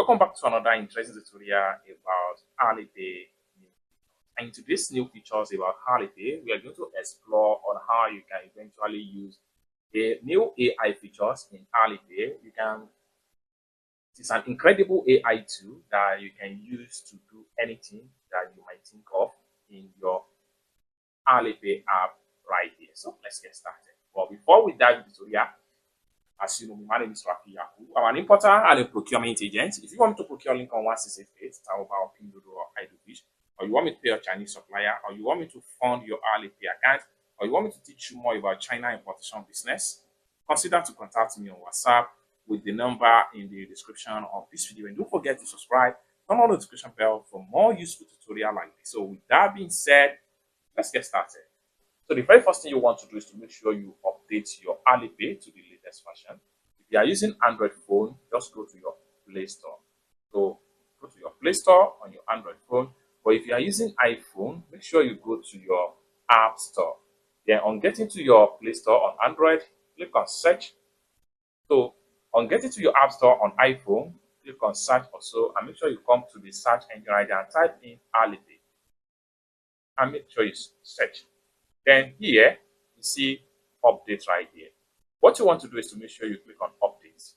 Welcome back to another interesting tutorial about Alipay. And in today's new features about Alipay, we are going to explore on how you can eventually use the new AI features in Alipay. It's an incredible AI tool that you can use to do anything that you might think of in your Alipay app right here. So let's get started. But before we dive into the tutorial, as you know, my name is Rafi Yaku. I'm an importer and a procurement agent. If you want me to procure Lincoln 168, Taobao, pinduoduo, or Idlefish, or you want me to pay a Chinese supplier, or you want me to fund your Alipay account, or you want me to teach you more about China importation business, consider to contact me on WhatsApp with the number in the description of this video. And don't forget to subscribe, turn on the notification bell for more useful tutorial like this. So with that being said, let's get started. So the very first thing you want to do is to make sure you update your Alipay to the latest version. If you are using Android phone, just go to your Play Store. So go to your Play Store on your Android phone. But if you are using iPhone, make sure you go to your App Store. Then on getting to your Play Store on Android, click on Search. So on getting to your App Store on iPhone, click on Search also, and make sure you come to the search engine right there and type in Alipay. And make sure you search. Then here, you see updates right here. What you want to do is to make sure you click on updates.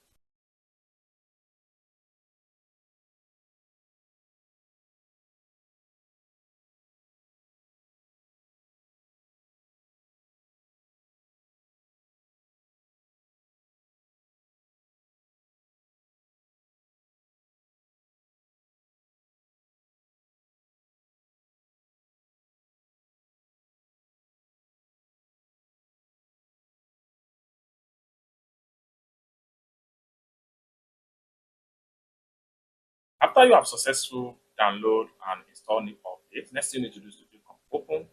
After you have successful download and install new updates, next thing you need to do is to click on open.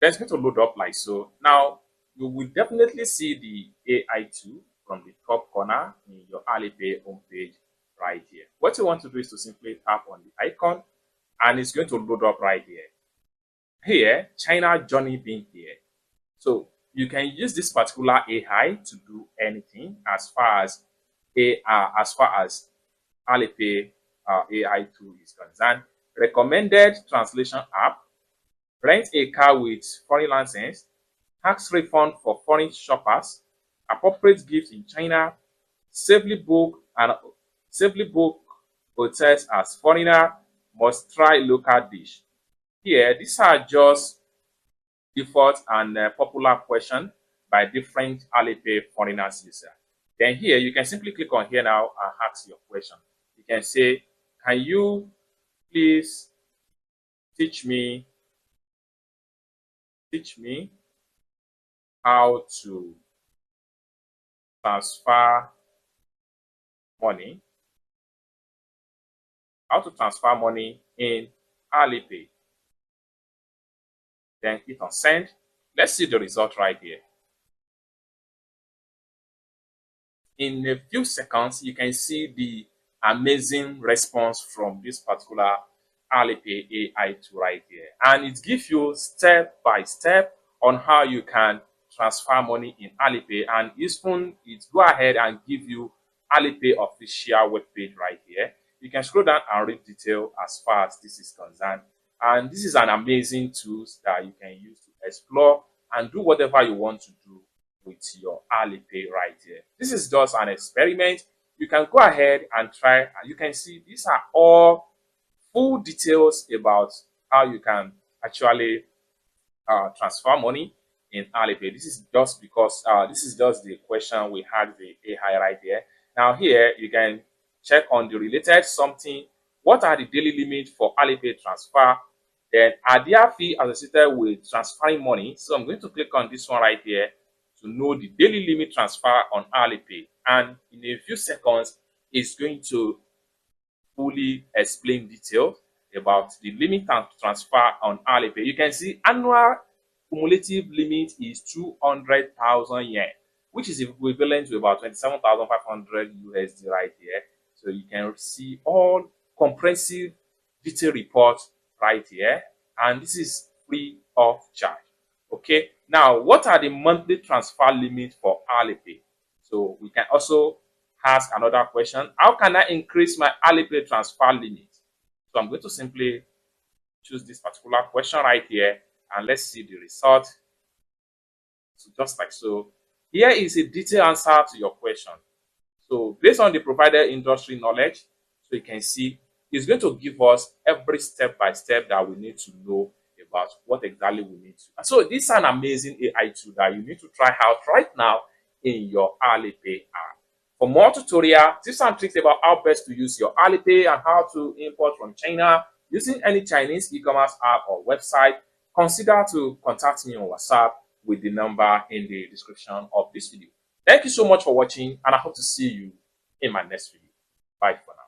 Then it's going to load up like so. Now, you will definitely see the AI tool from the top corner in your Alipay homepage right here. What you want to do is to simply tap on the icon and it's going to load up right here. Here, China journey being here. So you can use this particular AI to do anything as far as Alipay AI tool is concerned. Recommended translation app, rent a car with foreign license, tax refund for foreign shoppers, appropriate gifts in China, safely book hotels as foreigner, must try local dish. Here, these are just default and popular question by different Alipay foreigners user. Then here, you can simply click on here now and ask your question. You can say, can you please teach me how to transfer money, in Alipay. Then click on send. Let's see the result right here. In a few seconds, you can see the amazing response from this particular Alipay AI tool right here. And it gives you step by step on how you can transfer money in Alipay. And even it go ahead and give you Alipay official webpage right here. You can scroll down and read detail as far as this is concerned. And this is an amazing tool that you can use to explore and do whatever you want to do with your Alipay right here. This is just an experiment. You can go ahead and try, and you can see these are all full details about how you can actually transfer money in Alipay. This is just because this is just the question we had the AI right here. Now here you can check on the related something. What are the daily limits for Alipay transfer? Then are there fees associated with transferring money? So I'm going to click on this one right here to know the daily limit transfer on Alipay. And in a few seconds, it's going to fully explain details about the limit and transfer on Alipay. You can see annual cumulative limit is 200,000 yen, which is equivalent to about 27,500 USD right here. So you can see all comprehensive detailed reports right here, and this is free of charge. Okay, now what are the monthly transfer limits for Alipay? So we can also ask another question. How can I increase my Alipay transfer limit? So I'm going to simply choose this particular question right here, and let's see the result. So just like so, here is a detailed answer to your question. So based on the provided industry knowledge, so you can see it's going to give us every step by step that we need to know about what exactly we need to. So this is an amazing AI tool that you need to try out right now in your Alipay app. For more tutorial, tips and tricks about how best to use your Alipay and how to import from China using any Chinese e-commerce app or website, consider to contact me on WhatsApp with the number in the description of this video. Thank you so much for watching, and I hope to see you in my next video. Bye for now.